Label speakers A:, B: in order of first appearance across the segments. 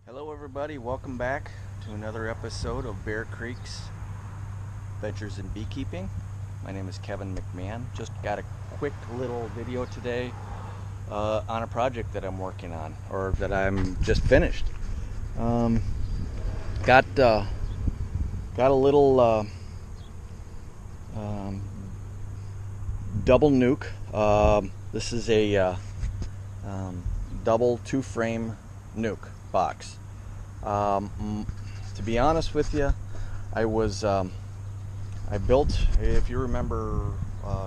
A: Hello everybody, welcome back to another episode of Bear Creek's Ventures in Beekeeping. My name is Kevin McMahon. Just got a quick little video today on a project that I'm working on, or that I'm just finished. Got a little double nuke. This is a double two-frame nuke box. To be honest with you, I built, if you remember,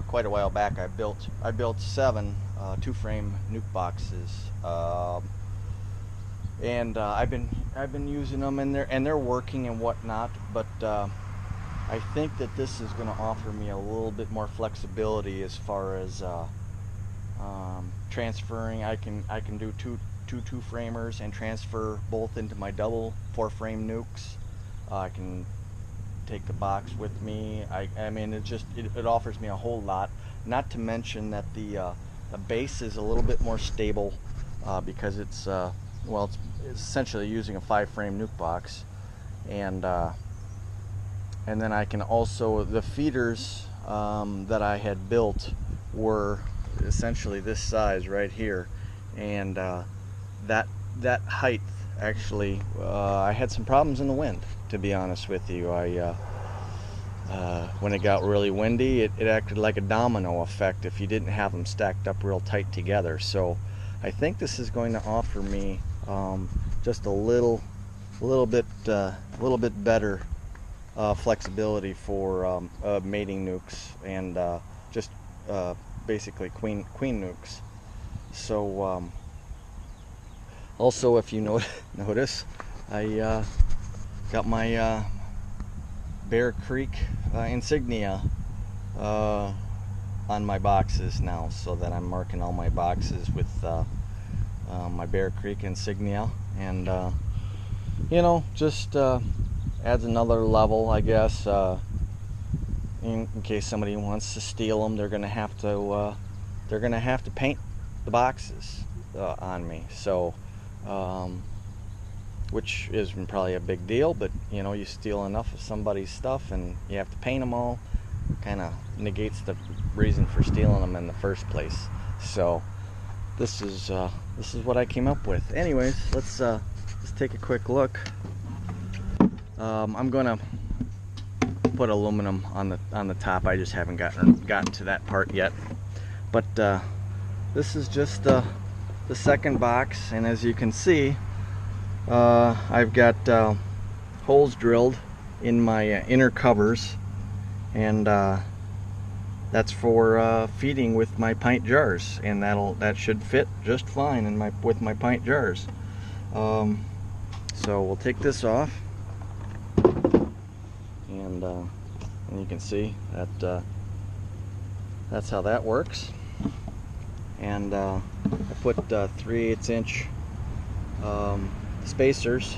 A: quite a while back, I built 7 two-frame nuke boxes, and I've been using them, and they're working and whatnot. But I think that this is going to offer me a little bit more flexibility as far as transferring. I can do two framers and transfer both into my double 4-frame nukes. I can take the box with me. I mean, it offers me a whole lot. Not to mention that the base is a little bit more stable because it's essentially using a 5-frame nuke box, and then I can also, the feeders that I had built were essentially this size right here, and that height actually, I had some problems in the wind, to be honest with you. When it got really windy, it acted like a domino effect if you didn't have them stacked up real tight together. So I think this is going to offer me just a little bit better flexibility for mating nukes and just basically queen nukes. So also, if you notice, I got my Bear Creek insignia on my boxes now, so that I'm marking all my boxes with my Bear Creek insignia, and just adds another level, I guess. In case somebody wants to steal them, they're gonna have to paint the boxes on me. So. Which is probably a big deal, but you steal enough of somebody's stuff and you have to paint them all, kind of negates the reason for stealing them in the first place. So this is what I came up with. Anyways, let's take a quick look. I'm gonna put aluminum on the top. I just haven't gotten to that part yet. But this is just the second box, and as you can see, I've got holes drilled in my inner covers, and that's for feeding with my pint jars, and that should fit just fine with my pint jars. So we'll take this off, and you can see that that's how that works. And I put 3/8 inch spacers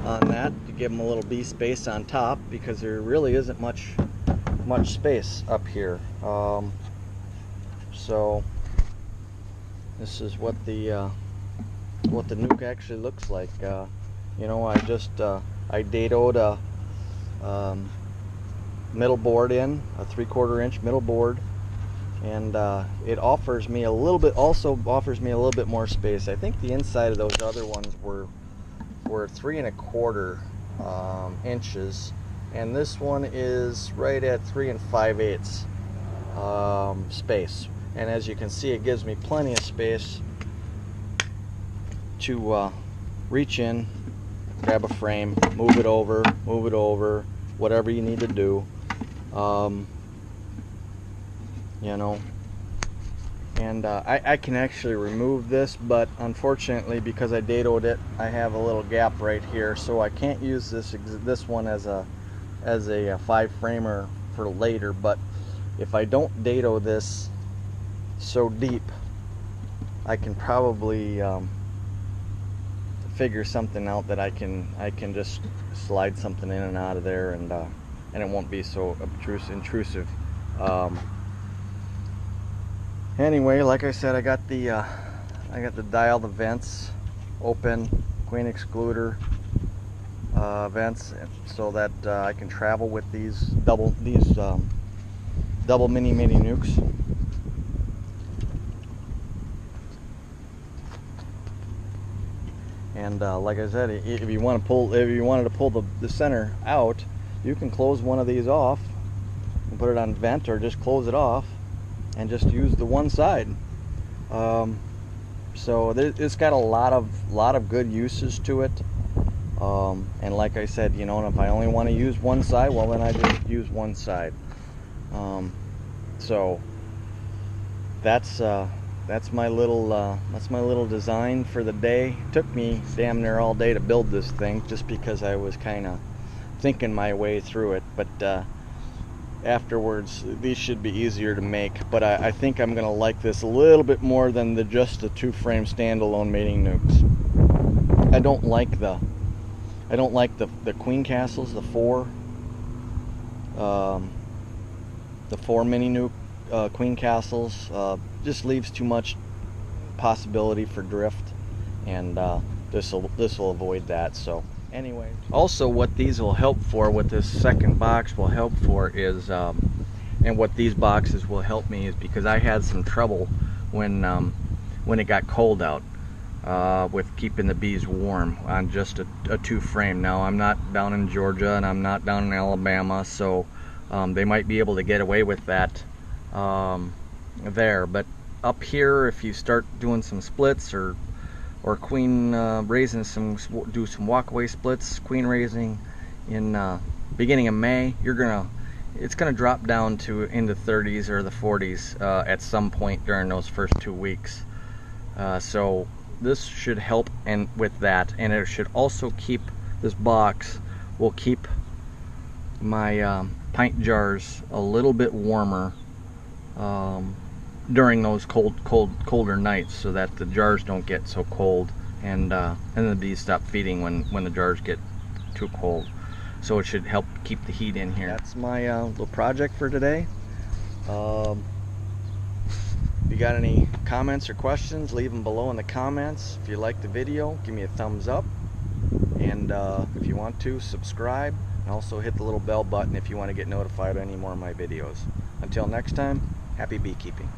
A: on that to give them a little B space on top, because there really isn't much space up here. So this is what the nuke actually looks like. I dadoed a middle board in, a 3/4 inch middle board, and it offers me a little bit more space. I think the inside of those other ones were 3 1/4 inches, and this one is right at 3 5/8 space. And as you can see, it gives me plenty of space to reach in, grab a frame, move it over, whatever you need to do. And I can actually remove this, but unfortunately, because I dadoed it, I have a little gap right here, so I can't use this one as a 5-framer for later. But if I don't dado this so deep, I can probably figure something out that I can just slide something in and out of there, and it won't be so intrusive. Anyway, like I said, I got the dial, the vents open queen excluder vents, so that I can travel with these double mini nukes. And like I said, if you wanted to pull the center out, you can close one of these off and put it on vent, or just close it off and just use the one side. So it's got a lot of good uses to it. And like I said, you know, if I only want to use one side, well, then I just use one side. So that's my little design for the day. It took me damn near all day to build this thing, just because I was kind of thinking my way through it. But afterwards, these should be easier to make. But I think I'm gonna like this a little bit more than just the 2-frame standalone mating nukes. I don't like the queen castles, the four mini nuke queen castles. Just leaves too much possibility for drift, and this will avoid that. So anyway, also what these will help for, what this second box will help for is, and what these boxes will help me is, because I had some trouble when it got cold out with keeping the bees warm on just a 2-frame. Now, I'm not down in Georgia and I'm not down in Alabama, so they might be able to get away with that there. But up here, if you start doing some splits or queen raising, do some walkaway splits, queen raising in beginning of May, it's gonna drop down to into 30s or the 40s at some point during those first 2 weeks. So this should help with that, and it should also keep, this box will keep my pint jars a little bit warmer during those colder nights, so that the jars don't get so cold, and the bees stop feeding when the jars get too cold. So it should help keep the heat in here. That's my little project for today. If you got any comments or questions, leave them below in the comments. If you like the video, give me a thumbs up, and if you want to, subscribe, and also hit the little bell button if you want to get notified of any more of my videos. Until next time, happy beekeeping.